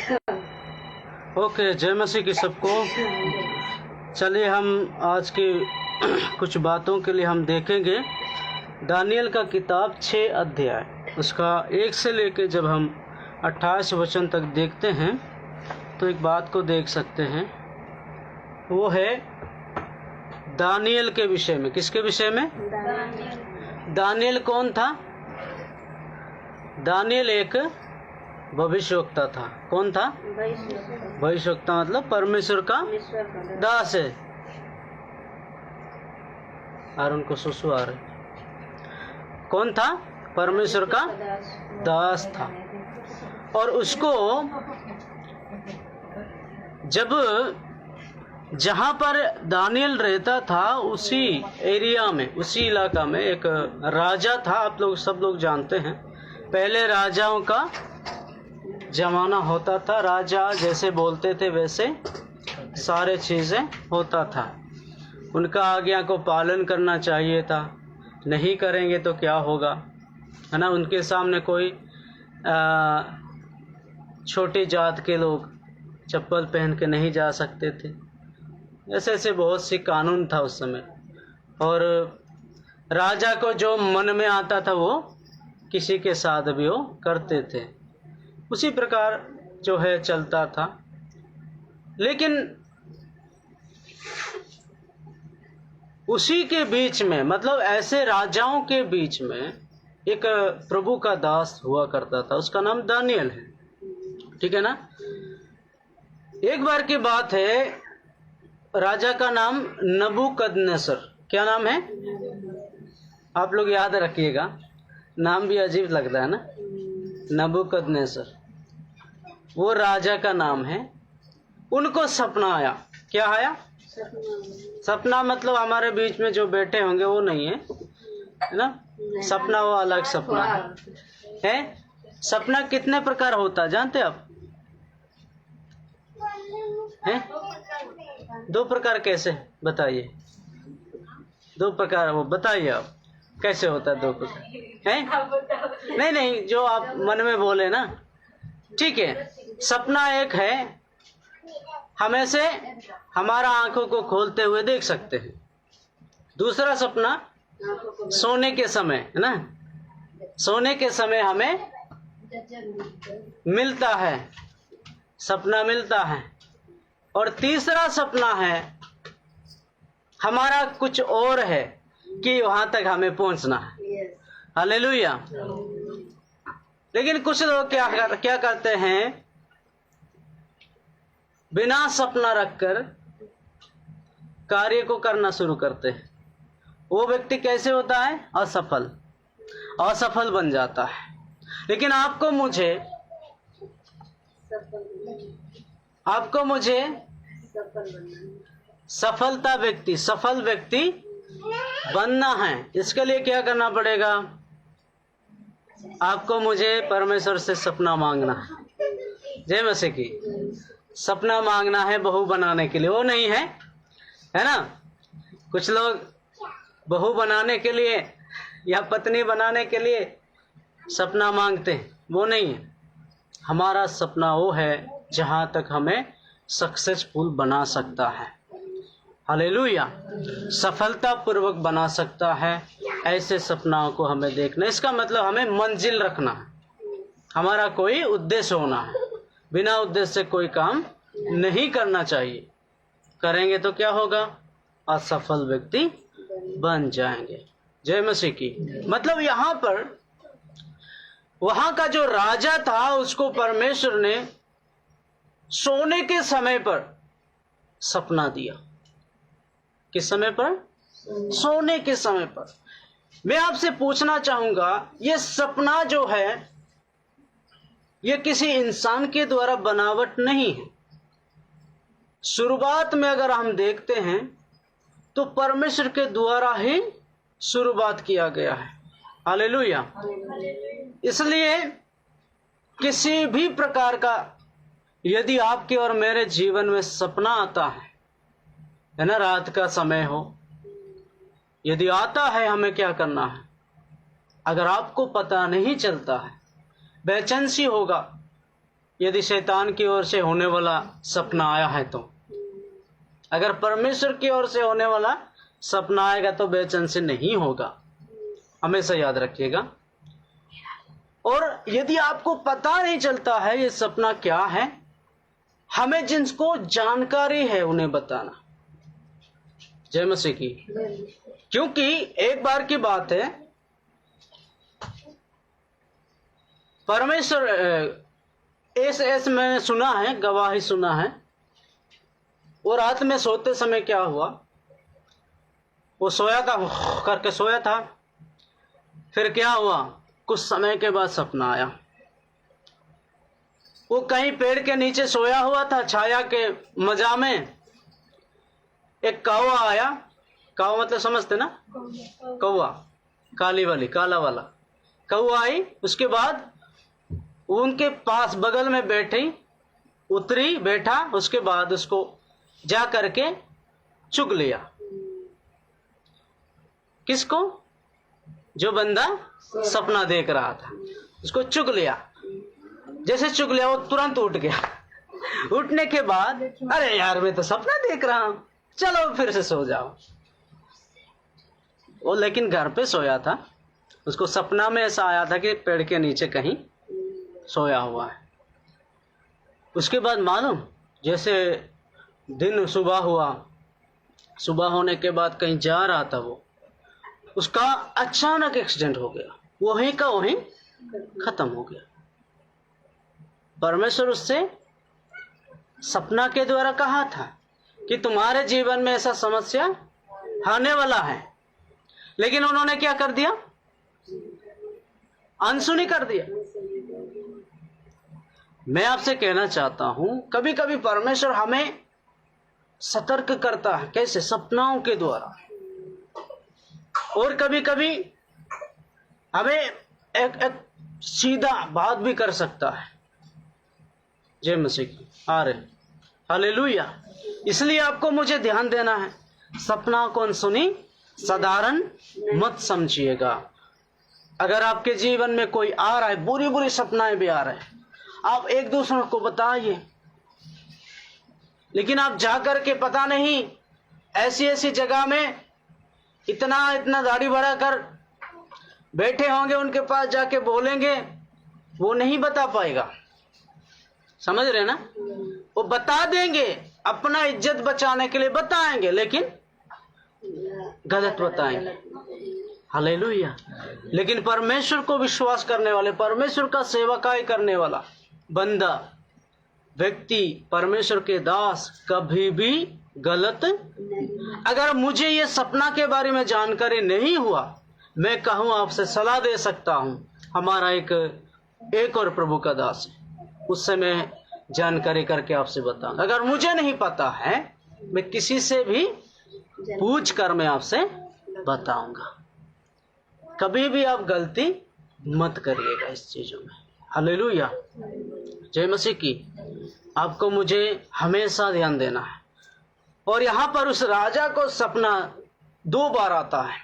Okay, जय मसीह की सबको। चलिए हम आज की कुछ बातों के लिए हम देखेंगे दानियल का किताब 6 अध्याय, उसका 1 से लेके जब हम 28 वचन तक देखते हैं तो एक बात को देख सकते हैं, वो है दानियल के विषय में। किसके विषय में? दानियल कौन था? दानियल एक भविष्यवक्ता था। कौन था? भविष्यवक्ता मतलब परमेश्वर का दास है। और उनको सुसु आ रहे। कौन था? परमेश्वर का दास था। और उसको जब जहां पर दानियल रहता था उसी एरिया में, उसी इलाका में एक राजा था। आप लोग सब लोग जानते हैं, पहले राजाओं का जमाना होता था। राजा जैसे बोलते थे वैसे सारे चीज़ें होता था। उनका आज्ञा को पालन करना चाहिए था। नहीं करेंगे तो क्या होगा, है ना। उनके सामने कोई छोटी जात के लोग चप्पल पहन के नहीं जा सकते थे। ऐसे ऐसे बहुत सी कानून था उस समय। और राजा को जो मन में आता था वो किसी के साथ भी वो करते थे। उसी प्रकार जो है चलता था। लेकिन उसी के बीच में, मतलब ऐसे राजाओं के बीच में एक प्रभु का दास हुआ करता था। उसका नाम दानियल है, ठीक है ना। एक बार की बात है, राजा का नाम नबूकदनेस्सर। क्या नाम है? आप लोग याद रखिएगा, नाम भी अजीब लगता है ना, नबूकदनेस्सर। वो राजा का नाम है। उनको सपना आया। क्या आया? सपना मतलब हमारे बीच में जो बैठे होंगे वो नहीं है, है ना। सपना वो अलग सपना है। सपना कितने प्रकार होता जानते आप? हैं? 2 प्रकार। कैसे बताइए? 2 प्रकार वो बताइए आप, कैसे होता है 2 प्रकार? हैं? नहीं, जो आप मन में बोले ना, ठीक है। सपना एक है, हमें से हमारा आंखों को खोलते हुए देख सकते हैं। दूसरा सपना सोने के समय, है ना, सोने के समय हमें मिलता है, सपना मिलता है। और तीसरा सपना है हमारा कुछ और है कि वहां तक हमें पहुंचना है। हालेलुया। लेकिन कुछ लोग क्या करते हैं, बिना सपना रखकर कार्य को करना शुरू करते हैं। वो व्यक्ति कैसे होता है? असफल बन जाता है। लेकिन आपको मुझे सफल व्यक्ति बनना है। इसके लिए क्या करना पड़ेगा? आपको मुझे परमेश्वर से सपना मांगना है। जय मसीह की। सपना मांगना है बहू बनाने के लिए, वो नहीं है, है ना। कुछ लोग बहू बनाने के लिए या पत्नी बनाने के लिए सपना मांगते हैं, वो नहीं है। हमारा सपना वो है जहां तक हमें सक्सेसफुल बना सकता है। हालेलुया। सफलता पूर्वक बना सकता है, ऐसे सपनाओं को हमें देखना। इसका मतलब हमें मंजिल रखना है, हमारा कोई उद्देश्य होना है। बिना उद्देश्य से कोई काम नहीं करना चाहिए। करेंगे तो क्या होगा? असफल व्यक्ति बन जाएंगे। जय मसीह की। मतलब यहाँ पर वहां का जो राजा था उसको परमेश्वर ने सोने के समय पर सपना दिया। किस समय पर? सोने के समय पर। मैं आपसे पूछना चाहूंगा, ये सपना जो है ये किसी इंसान के द्वारा बनावट नहीं है। शुरुआत में अगर हम देखते हैं तो परमेश्वर के द्वारा ही शुरुआत किया गया है। हालेलुया। इसलिए किसी भी प्रकार का यदि आपके और मेरे जीवन में सपना आता है ना, रात का समय हो, यदि आता है, हमें क्या करना है? अगर आपको पता नहीं चलता है, बेचैन सी होगा, यदि शैतान की ओर से होने वाला सपना आया है तो। अगर परमेश्वर की ओर से होने वाला सपना आएगा तो बेचैन से नहीं होगा, हमेशा याद रखिएगा। और यदि आपको पता नहीं चलता है ये सपना क्या है, हमें जिनको जानकारी है उन्हें बताना। जय मसीह की। क्योंकि एक बार की बात है, परमेश्वर ऐसे मैंने सुना है, गवाही सुना है। और रात में सोते समय क्या हुआ, वो सोया था, करके सोया था। फिर क्या हुआ, कुछ समय के बाद सपना आया। वो कहीं पेड़ के नीचे सोया हुआ था, छाया के मजा में। एक कौवा आया। कौवा मतलब समझते ना, कौवा, काली वाली, काला वाला कौवा आई। उसके बाद उनके पास बगल में बैठी, उतरी, बैठा। उसके बाद उसको जा करके चुग लिया। किसको? जो बंदा सपना देख रहा था, उसको चुग लिया। जैसे चुग लिया, वो तुरंत उठ गया। उठने के बाद, अरे यार मैं तो सपना देख रहा हूं, चलो फिर से सो जाओ। वो लेकिन घर पे सोया था, उसको सपना में ऐसा आया था कि पेड़ के नीचे कहीं सोया हुआ है। उसके बाद मालूम, जैसे दिन सुबह हुआ, सुबह होने के बाद कहीं जा रहा था वो, उसका अचानक एक्सीडेंट हो गया, वहीं का वहीं खत्म हो गया। परमेश्वर उससे सपना के द्वारा कहा था कि तुम्हारे जीवन में ऐसा समस्या आने वाला है, लेकिन उन्होंने क्या कर दिया, अनसुनी कर दिया। मैं आपसे कहना चाहता हूं, कभी कभी परमेश्वर हमें सतर्क करता है, कैसे? सपनाओं के द्वारा। और कभी कभी हमें एक सीधा बात भी कर सकता है। जय मसीह की। आ रहे, हालेलुया। इसलिए आपको मुझे ध्यान देना है, सपना को अनसुनी साधारण मत समझिएगा। अगर आपके जीवन में कोई आ रहा है, बुरी बुरी सपनाएं भी आ रहे हैं, आप एक दूसरे को बताइए। लेकिन आप जाकर के पता नहीं ऐसी ऐसी जगह में इतना दाढ़ी बढ़ा कर बैठे होंगे, उनके पास जाके बोलेंगे, वो नहीं बता पाएगा। समझ रहे ना? वो बता देंगे, अपना इज्जत बचाने के लिए बताएंगे, लेकिन गलत बताएंगे। हालेलुया। लेकिन परमेश्वर को विश्वास करने वाले, परमेश्वर का सेवकाई करने वाला बंदा, व्यक्ति, परमेश्वर के दास कभी भी गलत। अगर मुझे ये सपना के बारे में जानकारी नहीं हुआ, मैं कहूं आपसे सलाह दे सकता हूं, हमारा एक और प्रभु का दास है, उससे मैं जानकारी करके आपसे बताऊंगा। अगर मुझे नहीं पता है, मैं किसी से भी पूछ कर मैं आपसे बताऊंगा। कभी भी आप गलती मत करिएगा इस चीजों में। हालेलुया। जय मसीह की। आपको मुझे हमेशा ध्यान देना है। और यहां पर उस राजा को सपना 2 बार आता है,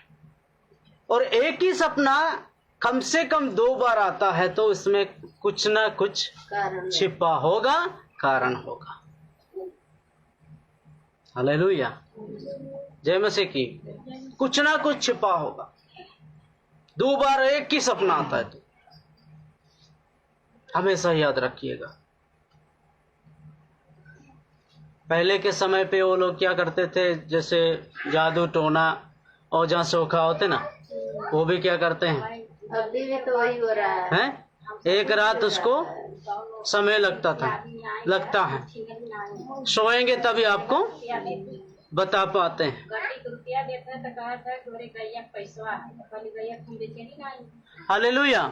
और एक ही सपना कम से कम 2 बार आता है, तो इसमें कुछ ना कुछ छिपा होगा, कारण होगा। हालेलुया। जय मसीह की। कुछ ना कुछ छिपा होगा। 2 बार एक ही सपना आता है, तो हमेशा याद रखिएगा। पहले के समय पे वो लोग क्या करते थे, जैसे जादू टोना और जहाँ सोखा होते ना, वो भी क्या करते हैं, अभी भी तो वही हो रहा है। एक रात उसको समय लगता है। सोएंगे तभी आपको बता पाते हैं। हालेलुया।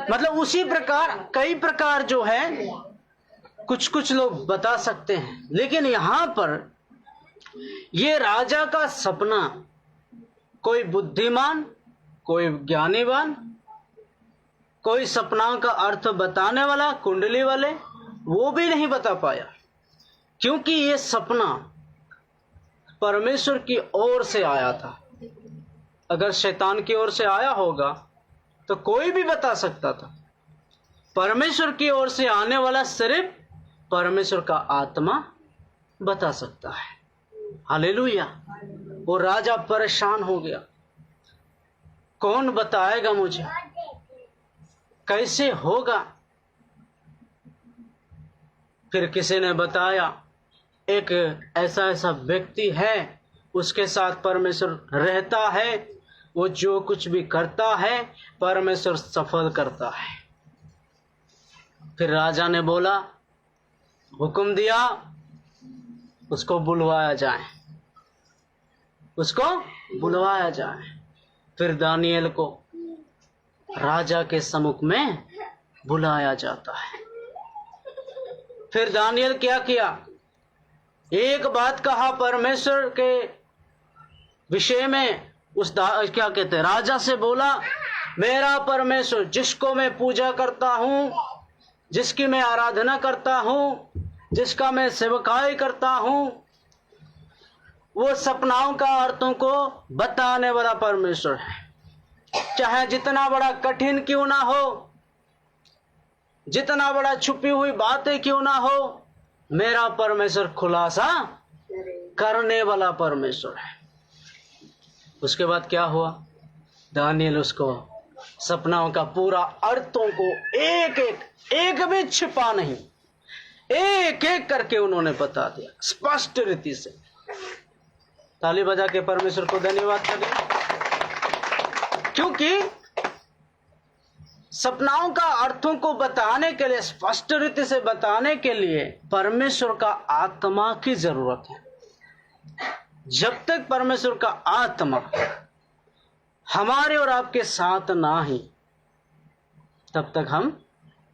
मतलब उसी प्रकार कई प्रकार जो है, कुछ कुछ लोग बता सकते हैं, लेकिन यहां पर ये राजा का सपना कोई बुद्धिमान, कोई ज्ञानीवान, कोई सपनाओं का अर्थ बताने वाला, कुंडली वाले, वो भी नहीं बता पाया, क्योंकि ये सपना परमेश्वर की ओर से आया था। अगर शैतान की ओर से आया होगा तो कोई भी बता सकता था, परमेश्वर की ओर से आने वाला सिर्फ परमेश्वर का आत्मा बता सकता है। हालेलुया। वो राजा परेशान हो गया, कौन बताएगा मुझे, कैसे होगा। फिर किसी ने बताया, एक ऐसा व्यक्ति है, उसके साथ परमेश्वर रहता है, वो जो कुछ भी करता है परमेश्वर सफल करता है। फिर राजा ने बोला, हुक्म दिया, उसको बुलवाया जाए, उसको बुलवाया जाए। फिर दानिएल को राजा के सम्मुख में बुलाया जाता है। फिर दानिएल क्या किया, एक बात कहा परमेश्वर के विषय में। क्या कहते हैं, राजा से बोला, मेरा परमेश्वर जिसको मैं पूजा करता हूं, जिसकी मैं आराधना करता हूं, जिसका मैं सेवकाई करता हूं, वो सपनाओं का अर्थों को बताने वाला परमेश्वर है। चाहे जितना बड़ा कठिन क्यों ना हो, जितना बड़ा छुपी हुई बातें क्यों ना हो, मेरा परमेश्वर खुलासा करने वाला परमेश्वर है। उसके बाद क्या हुआ, दानिएल उसको सपनाओं का पूरा अर्थों को एक भी छिपा नहीं, एक एक करके उन्होंने बता दिया स्पष्ट रीति से। ताली बजा के परमेश्वर को धन्यवाद करें, क्योंकि सपनाओं का अर्थों को बताने के लिए, स्पष्ट रीति से बताने के लिए परमेश्वर का आत्मा की जरूरत है। जब तक परमेश्वर का आत्मा हमारे और आपके साथ ना ही, तब तक हम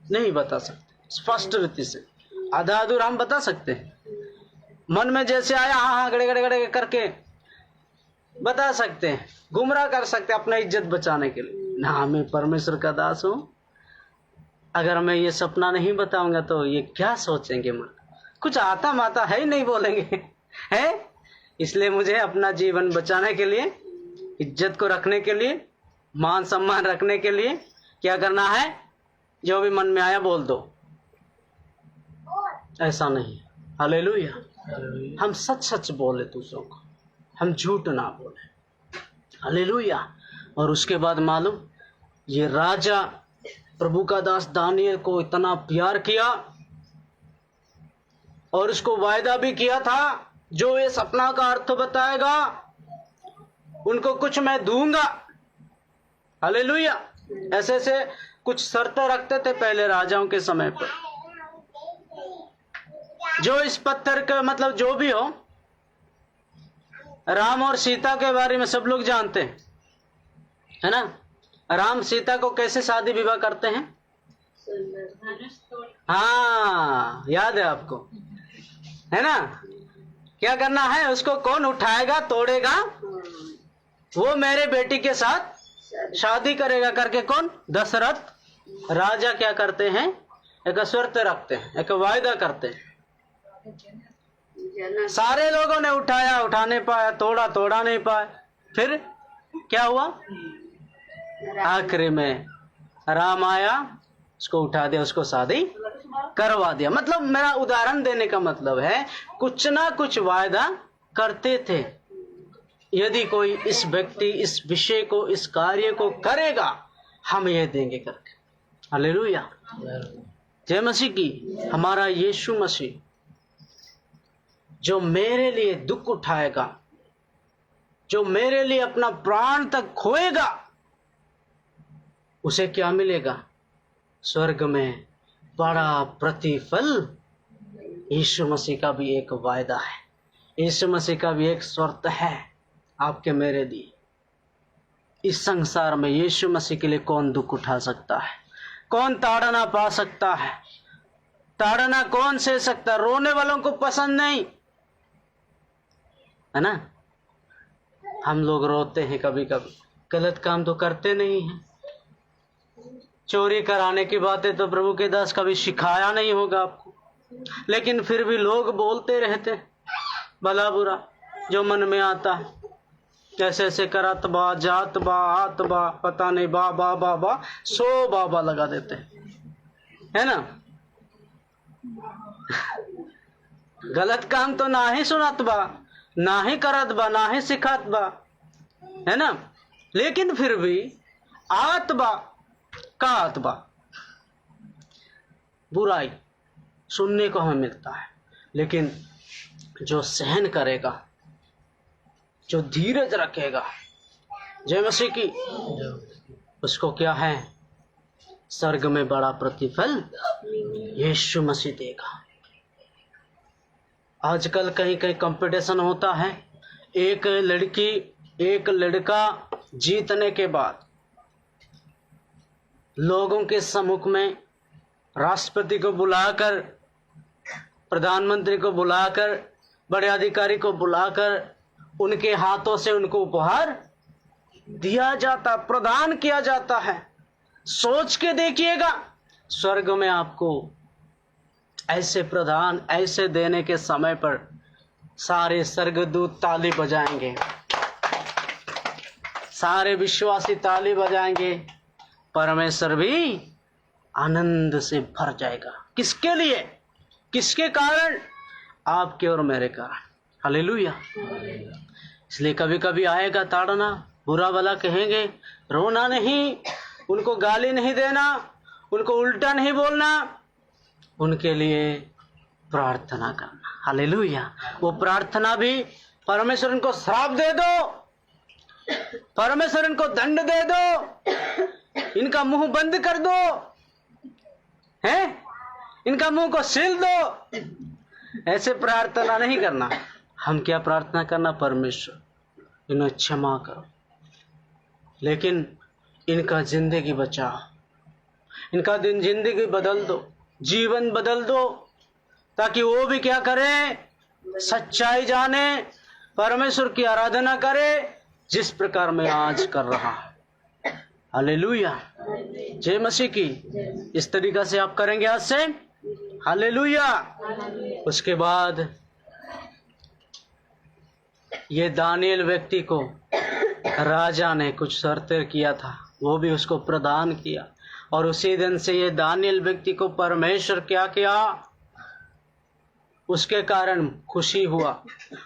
नहीं बता सकते स्पष्ट रीति से। आधा अधूरा हम बता सकते हैं, मन में जैसे आया हाँ गड़े गड़े गड़े करके बता सकते हैं, गुमराह कर सकते हैं अपना इज्जत बचाने के लिए। ना, मैं परमेश्वर का दास हूं, अगर मैं ये सपना नहीं बताऊंगा तो ये क्या सोचेंगे, मन कुछ आता माता है ही नहीं बोलेंगे है। इसलिए मुझे अपना जीवन बचाने के लिए, इज्जत को रखने के लिए, मान सम्मान रखने के लिए क्या करना है, जो भी मन में आया बोल दो, ऐसा नहीं। हालेलुया। हम सच सच बोले दूसरों को, हम झूठ ना बोले। हालेलुया। और उसके बाद मालूम, ये राजा प्रभु का दास दानिएल को इतना प्यार किया और उसको वायदा भी किया था, जो ये सपना का अर्थ बताएगा उनको कुछ मैं दूंगा। हालेलुया। ऐसे ऐसे कुछ शर्तें रखते थे पहले राजाओं के समय पर। जो इस पत्थर का मतलब जो भी हो, राम और सीता के बारे में सब लोग जानते हैं, है ना। राम सीता को कैसे शादी विवाह करते हैं, हाँ याद है आपको, है ना। क्या करना है, उसको कौन उठाएगा तोड़ेगा, वो मेरे बेटी के साथ शादी करेगा करके कौन, दशरथ राजा क्या करते हैं, एक शर्त रखते हैं, एक वायदा करते हैं। सारे लोगों ने उठाया, उठा नहीं पाया, तोड़ा, तोड़ा नहीं पाया। फिर क्या हुआ, आखिरी में राम आया, उसको उठा दिया, उसको शादी करवा दिया। मतलब मेरा उदाहरण देने का मतलब है, कुछ ना कुछ वायदा करते थे, यदि कोई इस व्यक्ति इस विषय को, इस कार्य को करेगा, हम ये देंगे करके। हालेलुया। जय मसीह की। हमारा यीशु मसीह जो मेरे लिए दुख उठाएगा, जो मेरे लिए अपना प्राण तक खोएगा, उसे क्या मिलेगा, स्वर्ग में बड़ा प्रतिफल। यीशु मसीह का भी एक वायदा है, यीशु मसीह का भी एक शर्त है आपके मेरे लिए। इस संसार में यीशु मसीह के लिए कौन दुख उठा सकता है, कौन ताड़ना पा सकता है, ताड़ना कौन सह सकता। रोने वालों को पसंद नहीं, है ना। हम लोग रोते हैं कभी कभी, गलत काम तो करते नहीं हैं। चोरी कराने की बातें तो प्रभु के दास कभी सिखाया नहीं होगा आपको, लेकिन फिर भी लोग बोलते रहते हैं भला बुरा जो मन में आता है। कैसे ऐसे करत बा, जात बा, हाथ बा, पता नहीं बा बा बा बा, 100 बाबा लगा देते हैं। है ना। गलत काम तो ना ही सुनत बा, ना ही करत बा, ना ही सिखात बा, है ना। लेकिन फिर भी आत बा, कात बा, बुराई सुनने को हमें मिलता है। लेकिन जो सहन करेगा, जो धीरज रखेगा, जय मसीह की, उसको क्या है, स्वर्ग में बड़ा प्रतिफल यीशु मसीह देगा। आजकल कहीं कहीं कंपटीशन होता है, एक लड़की एक लड़का जीतने के बाद लोगों के सम्मुख में राष्ट्रपति को बुलाकर, प्रधानमंत्री को बुलाकर, बड़े अधिकारी को बुलाकर उनके हाथों से उनको उपहार दिया जाता, प्रदान किया जाता है। सोच के देखिएगा, स्वर्ग में आपको ऐसे प्रदान, ऐसे देने के समय पर सारे स्वर्गदूत ताली बजाएंगे, सारे विश्वासी ताली बजाएंगे, परमेश्वर भी आनंद से भर जाएगा। किसके लिए, किसके कारण, आपके और मेरे कारण। हालेलुया। इसलिए कभी कभी आएगा ताड़ना, बुरा भला कहेंगे, रोना नहीं, उनको गाली नहीं देना, उनको उल्टा नहीं बोलना, उनके लिए प्रार्थना करना। हालेलुया। वो प्रार्थना भी, परमेश्वर इनको श्राप दे दो, परमेश्वर इनको दंड दे दो, इनका मुंह बंद कर दो, है, इनका मुंह को सील दो, ऐसे प्रार्थना नहीं करना। हम क्या प्रार्थना करना, परमेश्वर इन्हें क्षमा करो, लेकिन इनका जिंदगी बचाओ, इनका दिन जिंदगी बदल दो, जीवन बदल दो, ताकि वो भी क्या करें, सच्चाई जाने, परमेश्वर की आराधना करे, जिस प्रकार मैं आज कर रहा हूं। हालेलुया। जय मसीह की। इस तरीका से आप करेंगे आज से। हालेलुया। उसके बाद ये दानिएल व्यक्ति को राजा ने कुछ शर्तें किया था, वो भी उसको प्रदान किया, और उसी दिन से ये दानिएल व्यक्ति को परमेश्वर क्या किया, उसके कारण खुशी हुआ,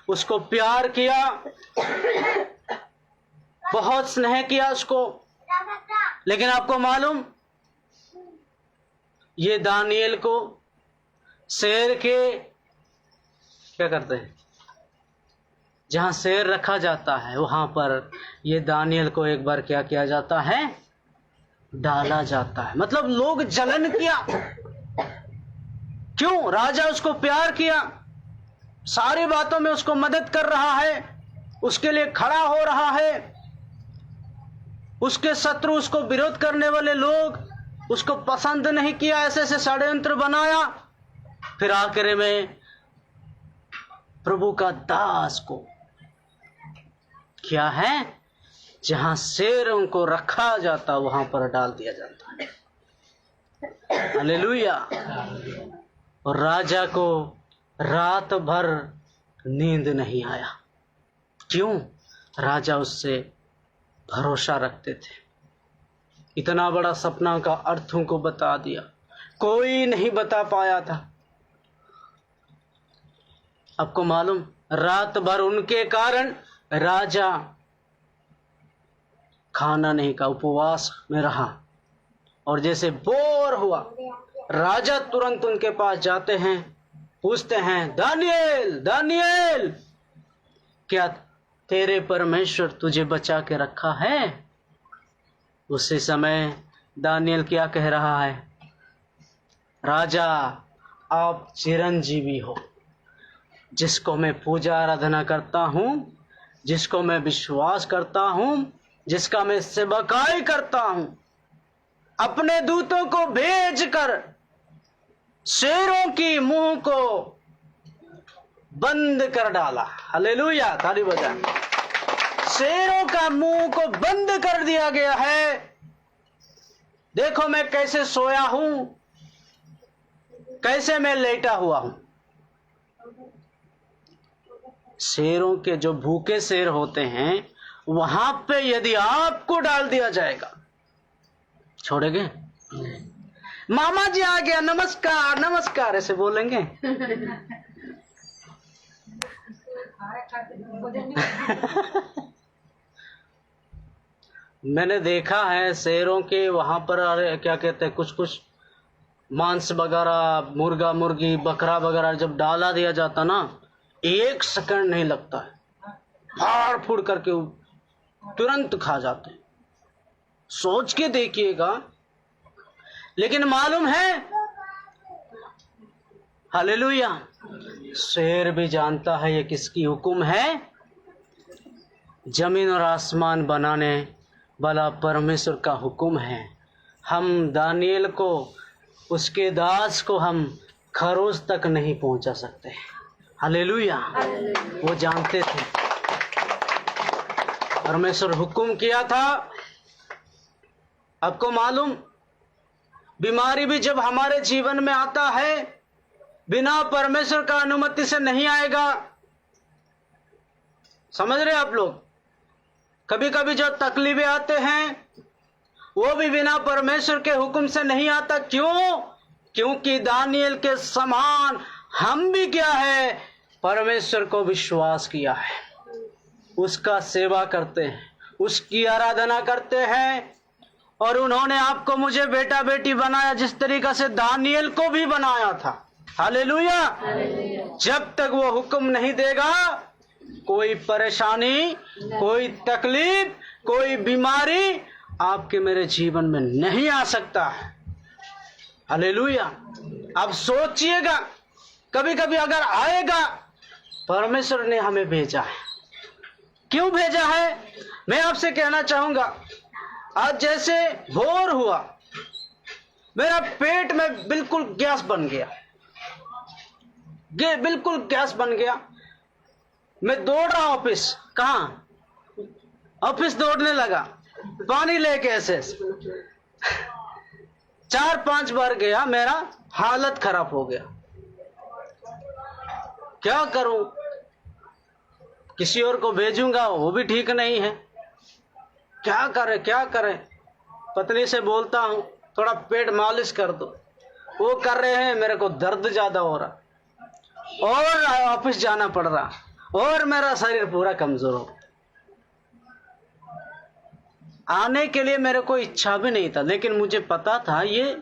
उसको प्यार किया, बहुत स्नेह किया उसको। लेकिन आपको मालूम, ये दानिएल को शेर के क्या करते हैं, जहां शेर रखा जाता है वहां पर ये दानिएल को एक बार क्या किया जाता है, डाला जाता है। मतलब लोग जलन किया, क्यों, राजा उसको प्यार किया, सारी बातों में उसको मदद कर रहा है, उसके लिए खड़ा हो रहा है। उसके शत्रु, उसको विरोध करने वाले लोग उसको पसंद नहीं किया, ऐसे ऐसे षड्यंत्र बनाया। फिर आखिर में प्रभु का दास को क्या है, जहां शेरों को रखा जाता वहां पर डाल दिया जाता है। हालेलुया। और राजा को रात भर नींद नहीं आया। क्यों, राजा उससे भरोसा रखते थे। इतना बड़ा सपना का अर्थ उनको बता दिया, कोई नहीं बता पाया था। आपको मालूम, रात भर उनके कारण राजा खाना नहीं खा, उपवास में रहा। और जैसे बोर हुआ, राजा तुरंत उनके पास जाते हैं, पूछते हैं, दानिएल, दानिएल, क्या तेरे परमेश्वर तुझे बचा के रखा है? उसी समय दानिएल क्या कह रहा है, राजा आप चिरंजीवी हो, जिसको मैं पूजा आराधना करता हूं, जिसको मैं विश्वास करता हूं, जिसका मैं सेवकाई करता हूं, अपने दूतों को भेज कर शेरों की मुंह को बंद कर डाला। हालेलुया, ताली बजा। शेरों का मुंह को बंद कर दिया गया है। देखो मैं कैसे सोया हूं, कैसे मैं लेटा हुआ हूं। शेरों के जो भूखे शेर होते हैं, वहां पे यदि आपको डाल दिया जाएगा, छोड़ेंगे? मामा जी आ गया, नमस्कार नमस्कार ऐसे बोलेंगे। मैंने देखा है शहरों के वहां पर, अरे क्या कहते हैं, कुछ कुछ मांस वगैरह, मुर्गा मुर्गी बकरा वगैरह जब डाला दिया जाता ना, 1 सेकंड नहीं लगता है, फाड़ फूड़ करके तुरंत खा जाते हैं। सोच के देखिएगा। लेकिन मालूम है, हालेलुया, शेर भी जानता है ये किसकी हुक्म है। जमीन और आसमान बनाने वाला परमेश्वर का हुक्म है। हम दानियल को, उसके दास को हम खरोज तक नहीं पहुंचा सकते। हालेलुया, वो जानते थे। परमेश्वर हुक्म किया था। आपको मालूम, बीमारी भी जब हमारे जीवन में आता है, बिना परमेश्वर का अनुमति से नहीं आएगा। समझ रहे आप लोग? कभी कभी जो तकलीफें आते हैं, वो भी बिना परमेश्वर के हुक्म से नहीं आता। क्यों? क्योंकि दानियल के समान हम भी क्या है, परमेश्वर को विश्वास किया है, उसका सेवा करते हैं, उसकी आराधना करते हैं। और उन्होंने आपको मुझे बेटा बेटी बनाया, जिस तरीका से दानियल को भी बनाया था। हालेलुया। जब तक वो हुक्म नहीं देगा, कोई परेशानी, कोई तकलीफ, कोई बीमारी आपके मेरे जीवन में नहीं आ सकता है। हालेलुया। अब सोचिएगा, कभी कभी अगर आएगा, परमेश्वर ने हमें भेजा है। क्यों भेजा है? मैं आपसे कहना चाहूंगा, आज जैसे भोर हुआ, मेरा पेट में बिल्कुल गैस बन गया, बिल्कुल गैस बन गया। मैं दौड़ रहा ऑफिस, कहाँ ऑफिस दौड़ने लगा, पानी लेके ऐसे 4-5 बार गया, मेरा हालत खराब हो गया। क्या करूं? किसी और को भेजूंगा, वो भी ठीक नहीं है। क्या करें क्या करें? पत्नी से बोलता हूं, थोड़ा पेट मालिश कर दो। वो कर रहे हैं, मेरे को दर्द ज्यादा हो रहा और ऑफिस जाना पड़ रहा और मेरा शरीर पूरा कमजोर हो। आने के लिए मेरे को इच्छा भी नहीं था, लेकिन मुझे पता था ये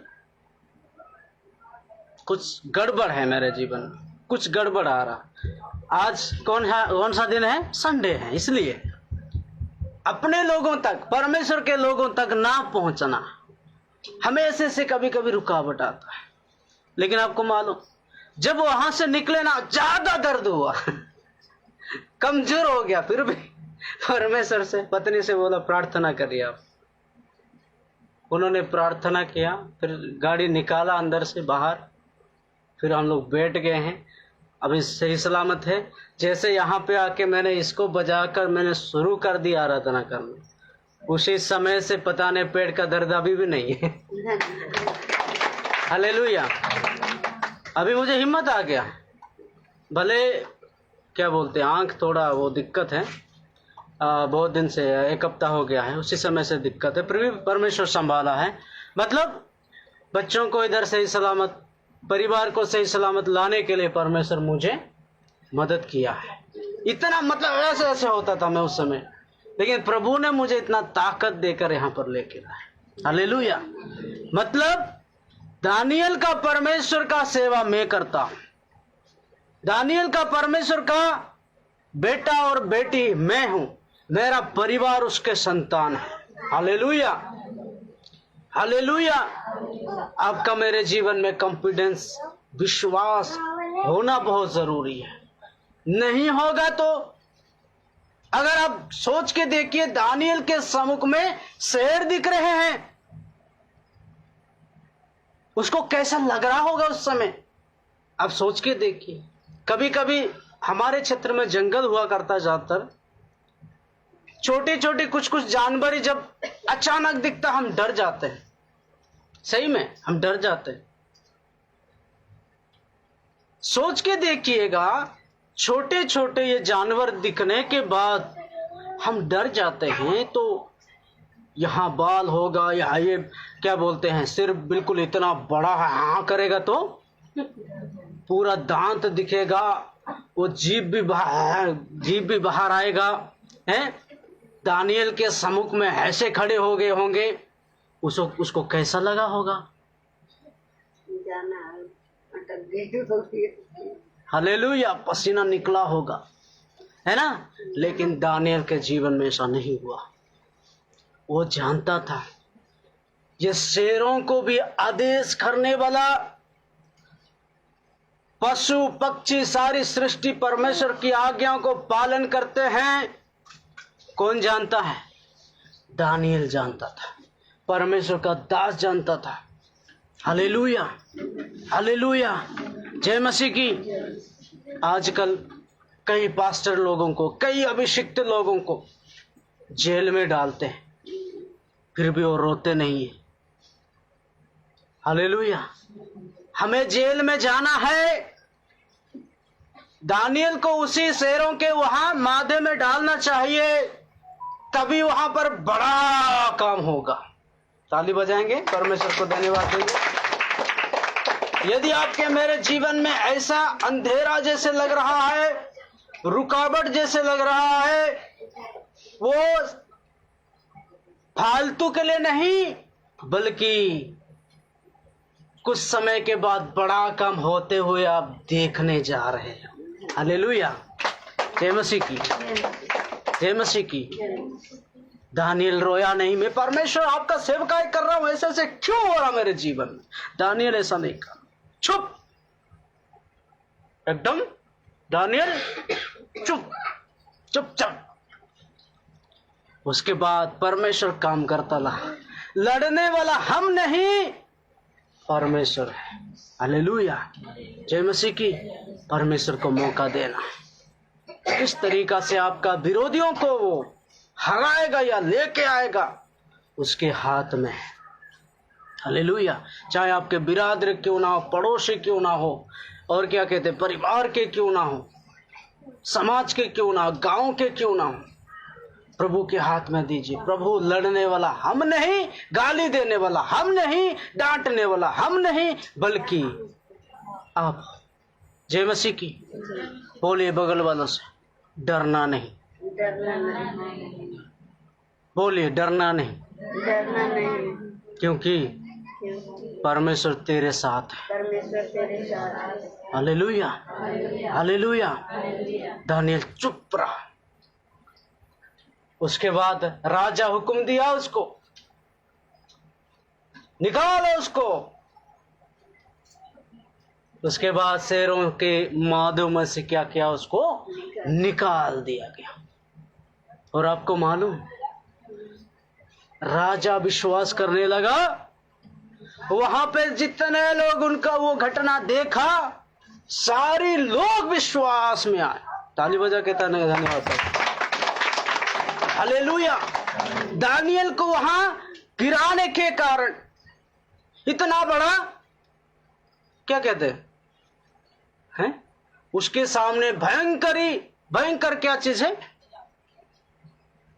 कुछ गड़बड़ है मेरे जीवन में, कुछ गड़बड़ आ रहा। आज कौन सा दिन है? संडे है। इसलिए अपने लोगों तक, परमेश्वर के लोगों तक ना पहुंचना हमें ऐसे कभी कभी रुकावट आता है। लेकिन आपको मालूम, जब वहां से निकले ना, ज्यादा दर्द हुआ, कमजोर हो गया। फिर भी परमेश्वर से, पत्नी से बोला प्रार्थना करिए आप। उन्होंने प्रार्थना किया, फिर गाड़ी निकाला अंदर से बाहर, फिर हम लोग बैठ गए हैं। अभी सही सलामत है। जैसे यहाँ पे आके मैंने इसको बजाकर मैंने शुरू कर दी आराधना करना, उसी समय से पता नहीं पेट का दर्द अभी भी नहीं है। हालेलुया। अभी मुझे हिम्मत आ गया। भले क्या बोलते हैं, आंख थोड़ा वो दिक्कत है, बहुत दिन से, 1 हफ्ता हो गया है, उसी समय से दिक्कत है, फिर भी परमेश्वर संभाला है। मतलब बच्चों को इधर सही सलामत, परिवार को सही सलामत लाने के लिए परमेश्वर मुझे मदद किया है। इतना मतलब ऐसे ऐसे होता था मैं उस समय, लेकिन प्रभु ने मुझे इतना ताकत देकर यहाँ पर लेके आया। हालेलुया। मतलब दानियल का परमेश्वर का सेवा मैं करता हूं, दानियल का परमेश्वर का बेटा और बेटी मैं हूं, मेरा परिवार उसके संतान है। हालेलुया। हालेलुया। आपका मेरे जीवन में कॉन्फिडेंस, विश्वास होना बहुत जरूरी है। नहीं होगा तो, अगर आप सोच के देखिए, दानियल के सम्मुख में शेर दिख रहे हैं, उसको कैसा लग रहा होगा उस समय? आप सोच के देखिए। कभी कभी हमारे क्षेत्र में जंगल हुआ करता, ज्यादातर छोटे छोटे कुछ कुछ जानवर जब अचानक दिखता, हम डर जाते हैं। सही में हम डर जाते हैं। सोच के देखिएगा, छोटे छोटे ये जानवर दिखने के बाद हम डर जाते हैं, तो यहाँ बाल होगा, या ये क्या बोलते हैं, सिर बिल्कुल इतना बड़ा है, हाँ करेगा तो पूरा दांत दिखेगा, वो जीभ भी बाहर आएगा, हैं? दानियल के सम्मुख में ऐसे खड़े हो गए होंगे, उसको कैसा लगा होगा? जाना अटक गई। हालेलुया, पसीना निकला होगा, है ना? लेकिन दानियल के जीवन में ऐसा नहीं हुआ। वो जानता था ये शेरों को भी आदेश करने वाला, पशु पक्षी सारी सृष्टि परमेश्वर की आज्ञाओं को पालन करते हैं। कौन जानता है? दानियल जानता था, परमेश्वर का दास जानता था। हालेलुया, हालेलुया, जय मसीह की। आजकल कई पास्टर लोगों को, कई अभिषिक्त लोगों को जेल में डालते हैं, फिर भी वो रोते नहीं है। हालेलुया, हमें जेल में जाना है। दानियल को उसी शेरों के वहां मादे में डालना चाहिए, तभी वहां पर बड़ा काम होगा। ताली बजाएंगे, परमेश्वर को धन्यवाद देंगे। यदि आपके मेरे जीवन में ऐसा अंधेरा जैसे लग रहा है, रुकावट जैसे लग रहा है, वो फालतू के लिए नहीं, बल्कि कुछ समय के बाद बड़ा काम होते हुए आप देखने जा रहे हैं। हालेलुया, जय मसीह की, जय मसीह की। दानियल रोया नहीं, मैं परमेश्वर आपका सेवकाई कर रहा हूं, ऐसे ऐसे क्यों हो रहा मेरे जीवन में? दानियल ऐसा नहीं कहा, चुप, एकदम दानियल चुप, चुपचाप। उसके बाद परमेश्वर काम करता रहा। लड़ने वाला हम नहीं, परमेश्वर है। हालेलुया, जय मसीह की। परमेश्वर को मौका देना, किस तरीका से आपका विरोधियों को वो हराएगा या लेके आएगा, उसके हाथ में है। हालेलुया, चाहे आपके बिरादर क्यों ना हो, पड़ोसी क्यों ना हो, और क्या कहते हैं, परिवार के क्यों ना हो, समाज के क्यों ना हो, गांव के क्यों ना हो, प्रभु के हाथ में दीजिए। प्रभु लड़ने वाला हम नहीं, गाली देने वाला हम नहीं, डांटने वाला हम नहीं, बल्कि आप। जय मसीह की। बोलिए बगल वालों से, डरना नहीं। डरना नहीं, बोलिए डरना नहीं, डरना नहीं, क्योंकि क्योंकि परमेश्वर तेरे साथ है। परमेश्वर तेरे साथ है। Hallelujah, hallelujah. दानियल चुप रहा। उसके बाद राजा हुक्म दिया, उसको निकालो उसको। उसके बाद शेरों के मादों में से क्या किया, उसको निकाल दिया गया। और आपको मालूम, राजा विश्वास करने लगा। वहां पे जितने लोग उनका वो घटना देखा, सारे लोग विश्वास में आए। ताली बजा के धन्यवाद। हालेलुया। दानियल को वहां गिराने के कारण, इतना बड़ा क्या कहते हैं, उसके सामने भयंकर क्या चीज है,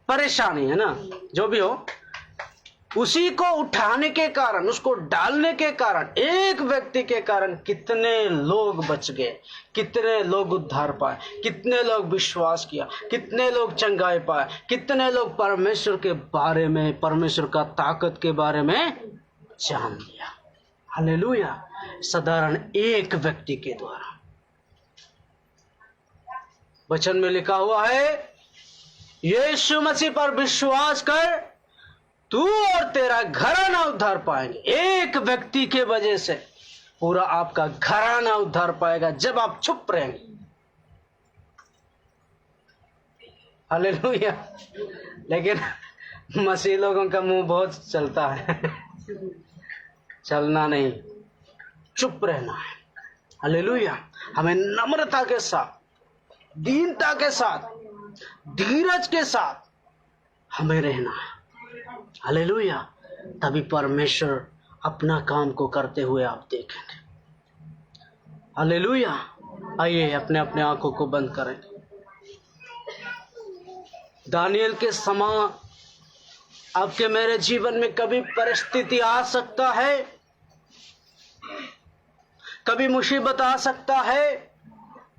परेशानी है ना, जो भी हो, उसी को उठाने के कारण, उसको डालने के कारण, एक व्यक्ति के कारण कितने लोग बच गए, कितने लोग उद्धार पाए, कितने लोग विश्वास किया, कितने लोग चंगाई पाए, कितने लोग परमेश्वर के बारे में, परमेश्वर का ताकत के बारे में जान लिया। हालेलुया। साधारण एक व्यक्ति के द्वारा। वचन में लिखा हुआ है, यीशु मसीह पर विश्वास कर, तू और तेरा घराना उद्धार पाएंगे। एक व्यक्ति के वजह से पूरा आपका घराना उद्धार पाएगा, जब आप चुप रहेंगे। हालेलुया। लेकिन मसीह लोगों का मुंह बहुत चलता है। चलना नहीं, चुप रहना है। हालेलुया। हमें नम्रता के साथ, दीनता के साथ, धीरज के साथ हमें रहना है। हालेलुया। तभी परमेश्वर अपना काम को करते हुए आप देखेंगे। हालेलुया। आइए अपने अपने आंखों को बंद करें। दानियल के समान आपके मेरे जीवन में कभी परिस्थिति आ सकता है, कभी मुसीबत आ सकता है,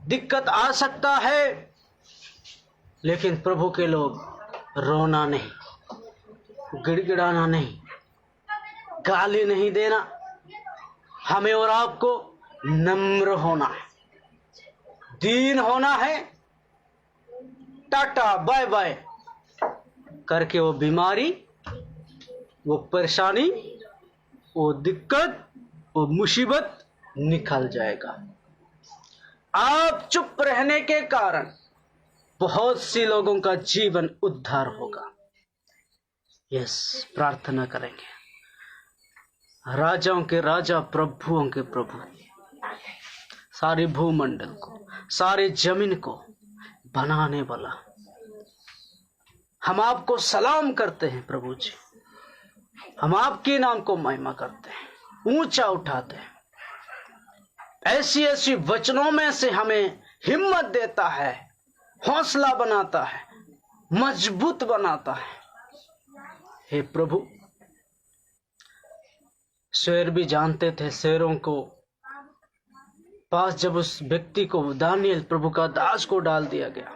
दिक्कत आ सकता है, लेकिन प्रभु के लोग रोना नहीं, गिड़गिड़ाना नहीं, गाली नहीं देना, हमें और आपको नम्र होना है, दीन होना है, टाटा बाय बाय करके वो बीमारी, वो परेशानी, वो दिक्कत, वो मुसीबत निकल जाएगा। आप चुप रहने के कारण बहुत सी लोगों का जीवन उद्धार होगा। यस, प्रार्थना करेंगे। राजाओं के राजा, प्रभुओं के प्रभु, सारे भूमंडल को, सारे जमीन को बनाने वाला, हम आपको सलाम करते हैं प्रभु जी। हम आपके नाम को महिमा करते हैं, ऊंचा उठाते हैं। ऐसी ऐसी वचनों में से हमें हिम्मत देता है, हौसला बनाता है, मजबूत बनाता है। हे प्रभु, शेर भी जानते थे, शेरों को पास जब उस व्यक्ति को, दानियल प्रभु का दास को डाल दिया गया,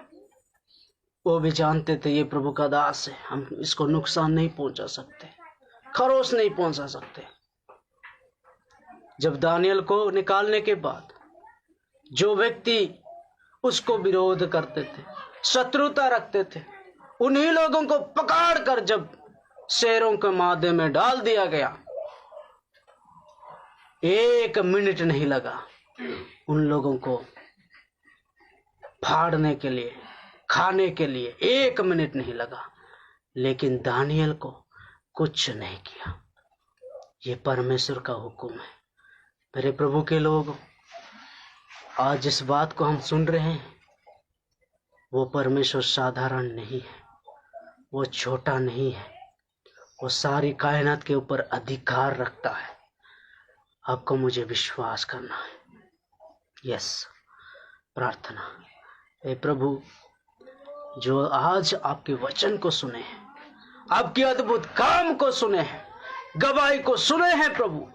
वो भी जानते थे ये प्रभु का दास है, हम इसको नुकसान नहीं पहुंचा सकते, खरोच नहीं पहुंचा सकते। जब दानियल को निकालने के बाद जो व्यक्ति उसको विरोध करते थे, शत्रुता रखते थे, उन्हीं लोगों को पकड़ कर जब शेरों के मादे में डाल दिया गया, 1 मिनट नहीं लगा उन लोगों को फाड़ने के लिए, खाने के लिए 1 मिनट नहीं लगा। लेकिन दानियल को कुछ नहीं किया। ये परमेश्वर का हुक्म है। मेरे प्रभु के लोग, आज जिस बात को हम सुन रहे हैं, वो परमेश्वर साधारण नहीं है, वो छोटा नहीं है, वो सारी कायनात के ऊपर अधिकार रखता है। आपको मुझे विश्वास करना है। यस, प्रार्थना। हे प्रभु, जो आज आपके वचन को सुने हैं, आपके अद्भुत काम को सुने हैं, गवाही को सुने हैं प्रभु,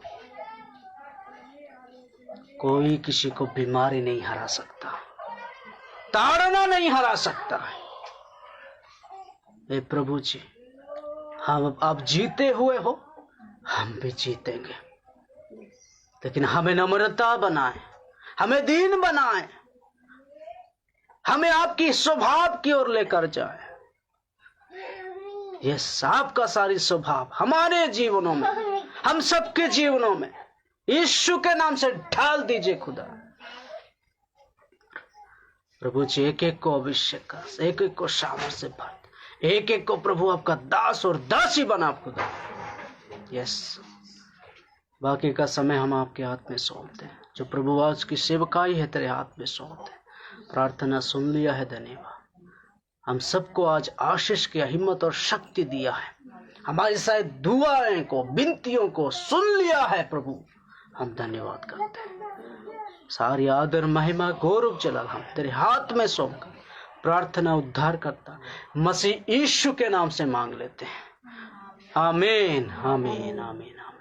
कोई किसी को बीमारी नहीं हरा सकता, ताड़ना नहीं हरा सकता है। हे प्रभु जी, हम आप जीते हुए हो, हम भी जीतेंगे, लेकिन हमें नम्रता बनाए, हमें दीन बनाए, हमें आपकी स्वभाव की ओर लेकर जाए। यह आपका सारी स्वभाव हमारे जीवनों में, हम सबके जीवनों में यीशु के नाम से ढाल दीजिए खुदा। प्रभु जी, एक एक को अभिषेक कर, एक एक को सामर्थ से भर, एक एक को प्रभु आपका दास और दासी बना खुदा। यस, बाकी का समय हम आपके हाथ में सौंपते हैं। जो प्रभु आज की सेवकाई है तेरे हाथ में सौंपते हैं। प्रार्थना सुन लिया है, धन्यवाद। हम सबको आज आशीष किया, हिम्मत और शक्ति दिया है, हमारी शायद दुआएं को, विनतियों को सुन लिया है प्रभु, हम धन्यवाद करते हैं। सारी आदर, महिमा, गौरव, जलाल हम तेरे हाथ में सौंपकर प्रार्थना उद्धार करता मसीह यीशु के नाम से मांग लेते हैं। आमीन, आमीन, आमीन, आमीन।